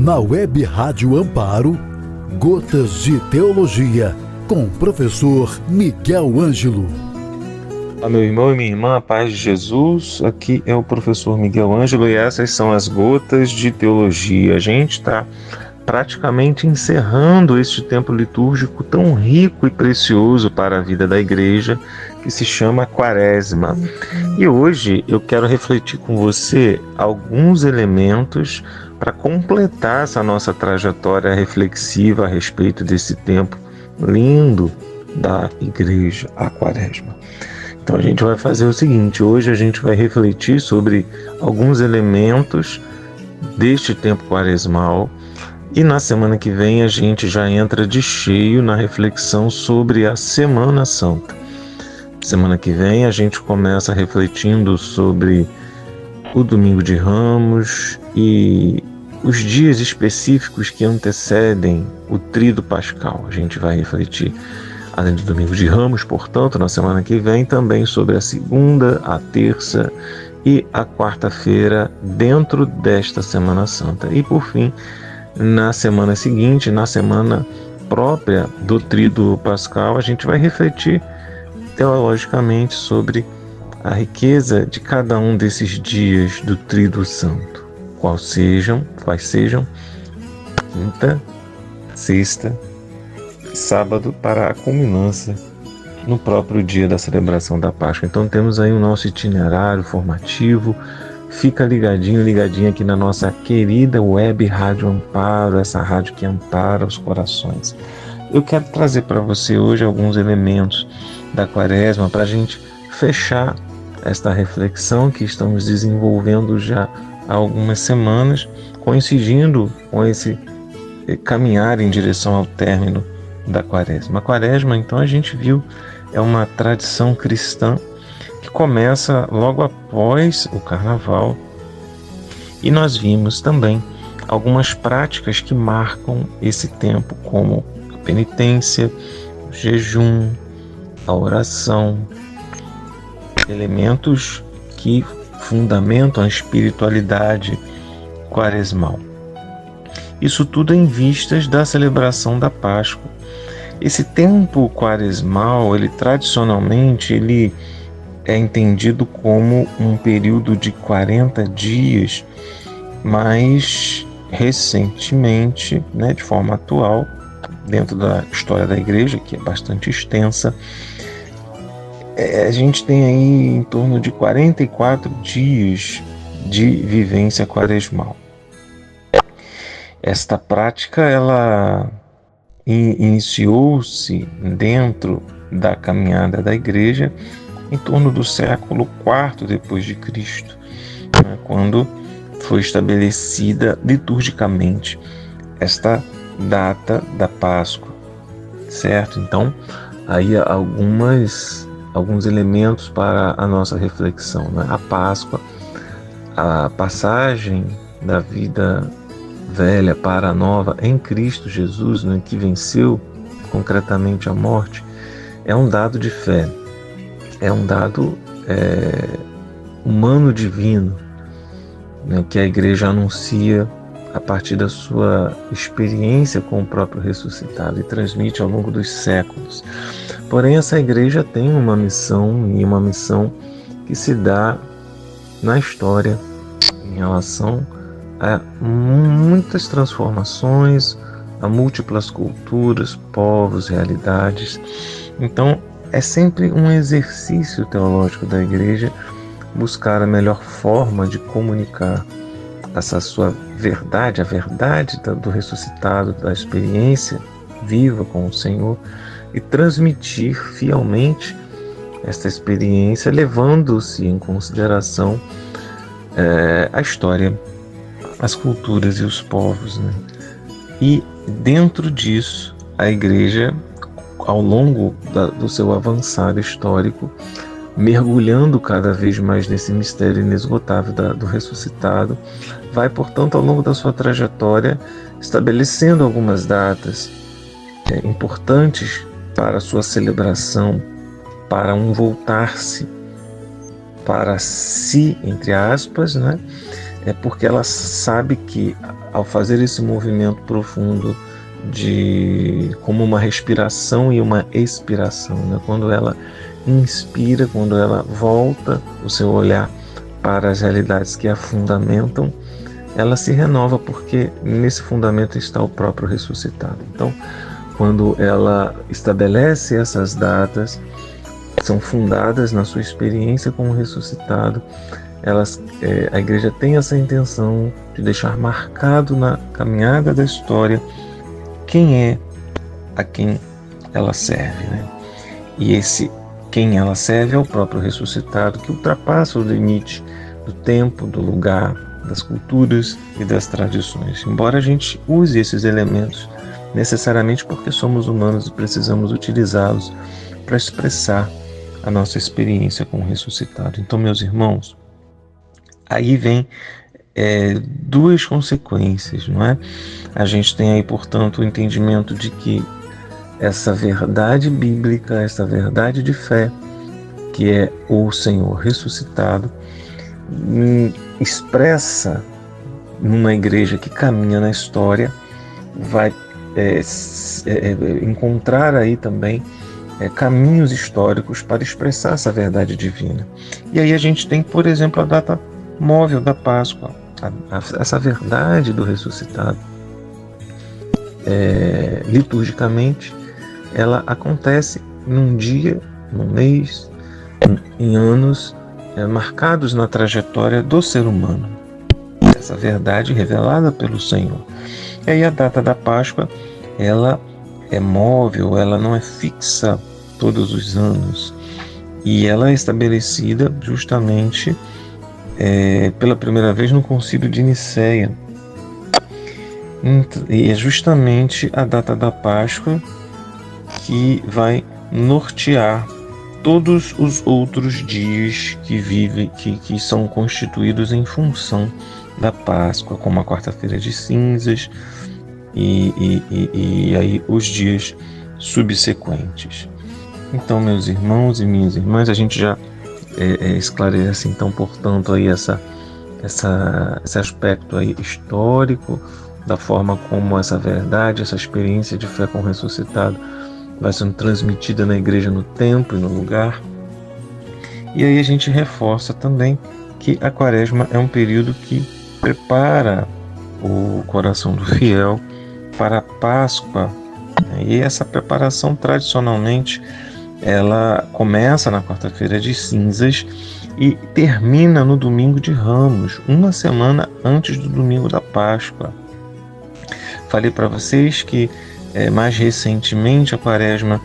Na Web Rádio Amparo, Gotas de Teologia, com o professor Miguel Ângelo. Olá, meu irmão e minha irmã, a paz de Jesus. Aqui é o professor Miguel Ângelo e essas são as Gotas de Teologia. A gente está praticamente encerrando este tempo litúrgico tão rico e precioso para a vida da igreja, que se chama Quaresma. E hoje eu quero refletir com você alguns elementos para completar essa nossa trajetória reflexiva a respeito desse tempo lindo da igreja, a Quaresma. Então a gente vai fazer o seguinte: hoje a gente vai refletir sobre alguns elementos deste tempo quaresmal e na semana que vem a gente já entra de cheio na reflexão sobre a Semana Santa. Semana que vem a gente começa refletindo sobre o Domingo de Ramos e os dias específicos que antecedem o Tríduo Pascal. A gente vai refletir, além do Domingo de Ramos, portanto, na semana que vem, também sobre a segunda, a terça e a quarta-feira dentro desta Semana Santa. E, por fim, na semana seguinte, na semana própria do Tríduo Pascal, a gente vai refletir teologicamente sobre a riqueza de cada um desses dias do Tríduo Santo, quais sejam quinta, sexta e sábado, para a culminância no próprio dia da celebração da Páscoa. Então temos aí o nosso itinerário formativo. Fica ligadinho aqui na nossa querida Web Rádio Amparo, essa rádio que ampara os corações. Eu quero trazer para você hoje alguns elementos da Quaresma para a gente fechar esta reflexão que estamos desenvolvendo já há algumas semanas, coincidindo com esse caminhar em direção ao término da Quaresma. A Quaresma, então, a gente viu, é uma tradição cristã que começa logo após o Carnaval, e nós vimos também algumas práticas que marcam esse tempo, como a penitência, o jejum, a oração, elementos que fundamentam a espiritualidade quaresmal. Isso tudo em vistas da celebração da Páscoa. Esse tempo quaresmal, tradicionalmente, é entendido como um período de 40 dias, mas recentemente, de forma atual, dentro da história da igreja, que é bastante extensa, a gente tem aí em torno de 44 dias de vivência quaresmal. Esta prática, ela iniciou-se dentro da caminhada da igreja em torno do século IV depois de Cristo, quando foi estabelecida liturgicamente esta data da Páscoa, certo? Então, aí alguns elementos para a nossa reflexão, A Páscoa, a passagem da vida velha para a nova em Cristo Jesus, que venceu concretamente a morte, é um dado de fé, é um dado humano divino, que a igreja anuncia a partir da sua experiência com o próprio ressuscitado e transmite ao longo dos séculos. Porém, essa igreja tem uma missão, e uma missão que se dá na história em relação a muitas transformações, a múltiplas culturas, povos, realidades. Então, é sempre um exercício teológico da igreja buscar a melhor forma de comunicar essa sua verdade, a verdade do ressuscitado, da experiência viva com o Senhor, e transmitir fielmente esta experiência, levando-se em consideração a história, as culturas e os povos. E dentro disso, a igreja, ao longo do seu avançar histórico, mergulhando cada vez mais nesse mistério inesgotável do ressuscitado, vai, portanto, ao longo da sua trajetória, estabelecendo algumas datas importantes para a sua celebração, para um voltar-se para si, entre aspas, é porque ela sabe que ao fazer esse movimento profundo como uma respiração e uma expiração, né? Quando ela inspira, quando ela volta o seu olhar para as realidades que a fundamentam, ela se renova, porque nesse fundamento está o próprio ressuscitado. Então, quando ela estabelece essas datas, são fundadas na sua experiência com o ressuscitado, a igreja tem essa intenção de deixar marcado na caminhada da história quem é a quem ela serve, né? E esse quem ela serve é o próprio ressuscitado, que ultrapassa o limite do tempo, do lugar, das culturas e das tradições. Embora a gente use esses elementos necessariamente porque somos humanos e precisamos utilizá-los para expressar a nossa experiência com o ressuscitado. Então, meus irmãos, aí vem duas consequências, não é? A gente tem aí, portanto, o entendimento de que essa verdade bíblica, essa verdade de fé, que é o Senhor ressuscitado, expressa numa igreja que caminha na história, vai encontrar aí também caminhos históricos para expressar essa verdade divina. E aí a gente tem, por exemplo, a data móvel da Páscoa, essa verdade do ressuscitado. Liturgicamente, ela acontece num dia, num mês, em anos marcados na trajetória do ser humano. Essa verdade revelada pelo Senhor. E aí a data da Páscoa, ela é móvel, ela não é fixa todos os anos. E ela é estabelecida justamente pela primeira vez no Concílio de Nicéia. E é justamente a data da Páscoa que vai nortear todos os outros dias que são constituídos em função da Páscoa, como a quarta-feira de cinzas e aí os dias subsequentes. Então, meus irmãos e minhas irmãs, a gente já esclarece, então, portanto, aí esse aspecto aí histórico da forma como essa verdade, essa experiência de fé com o ressuscitado vai sendo transmitida na igreja no tempo e no lugar. E aí a gente reforça também que a Quaresma é um período que prepara o coração do fiel para a Páscoa. E essa preparação, tradicionalmente, ela começa na quarta-feira de cinzas e termina no domingo de Ramos, uma semana antes do domingo da Páscoa. Falei para vocês que mais recentemente a Quaresma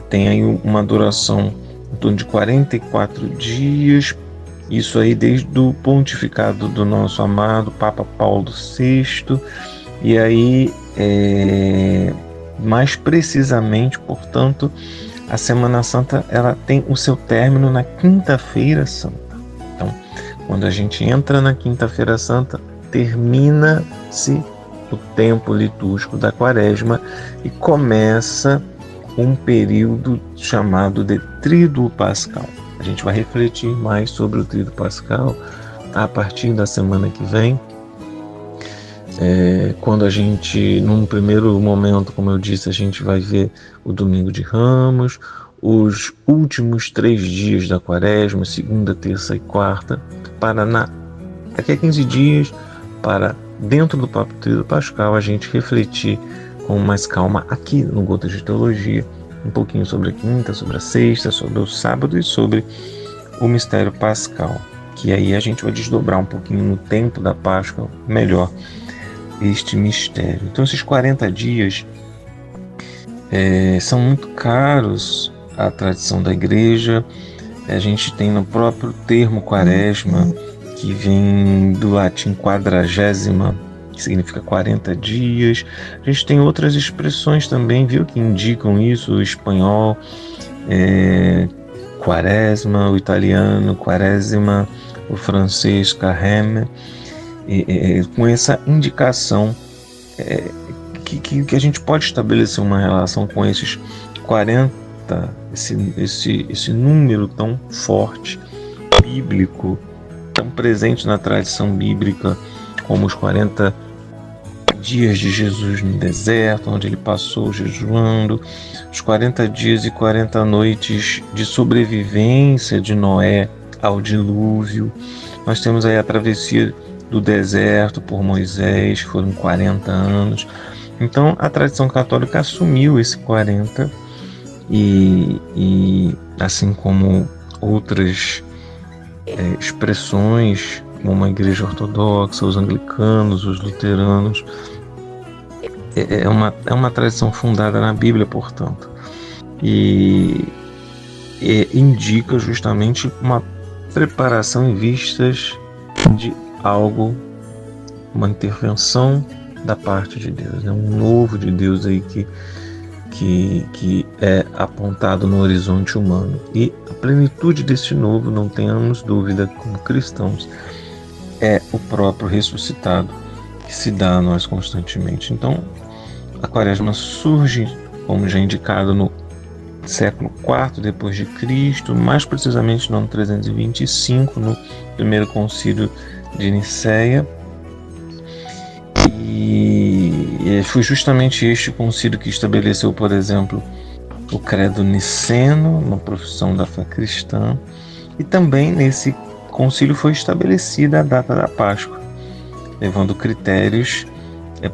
tem aí uma duração em torno de 44 dias, isso aí desde o pontificado do nosso amado Papa Paulo VI, e aí mais precisamente, portanto, a Semana Santa ela tem o seu término na Quinta-feira Santa. Então, quando a gente entra na Quinta-feira Santa, termina-se o tempo litúrgico da Quaresma e começa um período chamado de Tríduo Pascal. A gente vai refletir mais sobre o Tríduo Pascal a partir da semana que vem, quando a gente, num primeiro momento, como eu disse, a gente vai ver o Domingo de Ramos, os últimos 3 dias da Quaresma, segunda, terça e quarta, daqui a 15 dias, para dentro do Papo Tríduo Pascal, a gente refletir com mais calma aqui no Gotas de Teologia, um pouquinho sobre a quinta, sobre a sexta, sobre o sábado e sobre o mistério pascal, que aí a gente vai desdobrar um pouquinho no tempo da Páscoa melhor este mistério. Então esses 40 dias são muito caros à tradição da igreja. A gente tem no próprio termo Quaresma, que vem do latim quadragésima, que significa 40 dias. A gente tem outras expressões também, viu, que indicam isso: o espanhol, quaresma, o italiano, quaresima, o francês, carême, com essa indicação que a gente pode estabelecer uma relação com esses 40, esse número tão forte, bíblico, tão presentes na tradição bíblica, como os 40 dias de Jesus no deserto, onde ele passou jejuando, os 40 dias e 40 noites de sobrevivência de Noé ao dilúvio. Nós temos aí a travessia do deserto por Moisés, foram 40 anos. Então a tradição católica assumiu esse 40 e assim como outras expressões, como a Igreja Ortodoxa, os anglicanos, os luteranos, é uma tradição fundada na Bíblia, portanto, e indica justamente uma preparação em vistas de algo, uma intervenção da parte de Deus, um novo de Deus aí que é apontado no horizonte humano. E a plenitude desse novo, não tenhamos dúvida, como cristãos, é o próprio ressuscitado que se dá a nós constantemente. Então, a Quaresma surge, como já indicado, no século IV depois de Cristo, mais precisamente no ano 325, no primeiro concílio de Nicéia. E foi justamente este concílio que estabeleceu, por exemplo, o credo niceno, uma profissão da fé cristã, e também nesse concílio foi estabelecida a data da Páscoa, levando critérios,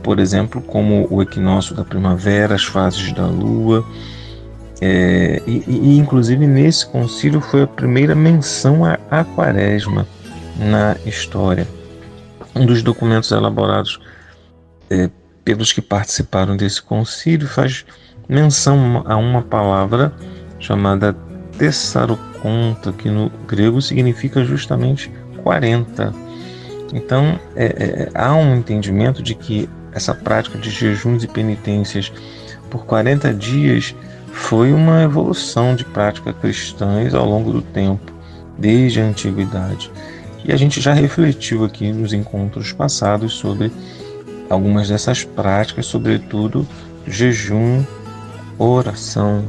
por exemplo, como o equinócio da primavera, as fases da lua, e inclusive nesse concílio foi a primeira menção à Quaresma na história. Um dos documentos elaborados pelos que participaram desse concílio faz menção a uma palavra chamada tessaroconta, que no grego significa justamente 40. Então há um entendimento de que essa prática de jejuns e penitências por 40 dias foi uma evolução de práticas cristãs ao longo do tempo, desde a antiguidade. E a gente já refletiu aqui nos encontros passados sobre algumas dessas práticas, sobretudo jejum, oração,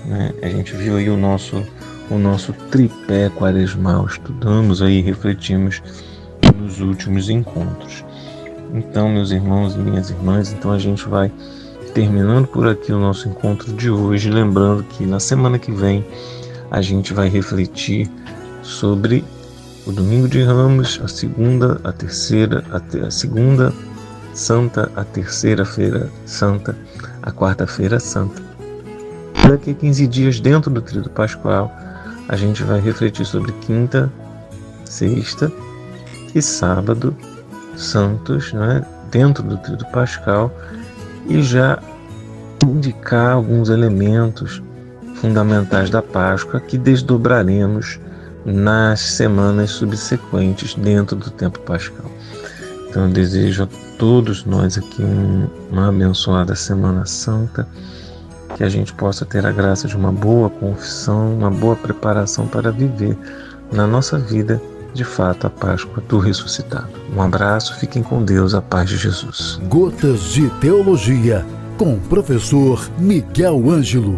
né? A gente viu aí o nosso tripé quaresmal, estudamos aí, refletimos nos últimos encontros. Então, meus irmãos e minhas irmãs, então a gente vai terminando por aqui o nosso encontro de hoje, lembrando que na semana que vem a gente vai refletir sobre o Domingo de Ramos, a segunda, a terceira, a segunda Santa, a terceira-feira Santa, a quarta-feira Santa. Daqui a 15 dias, dentro do Tríduo Pascual, a gente vai refletir sobre quinta, sexta e sábado santos, né, dentro do Tríduo Pascal, e já indicar alguns elementos fundamentais da Páscoa que desdobraremos nas semanas subsequentes dentro do tempo pascal. Então eu desejo a todos nós aqui uma abençoada Semana Santa, que a gente possa ter a graça de uma boa confissão, uma boa preparação para viver na nossa vida, de fato, a Páscoa do ressuscitado. Um abraço, fiquem com Deus, a paz de Jesus. Gotas de Teologia, com o professor Miguel Ângelo.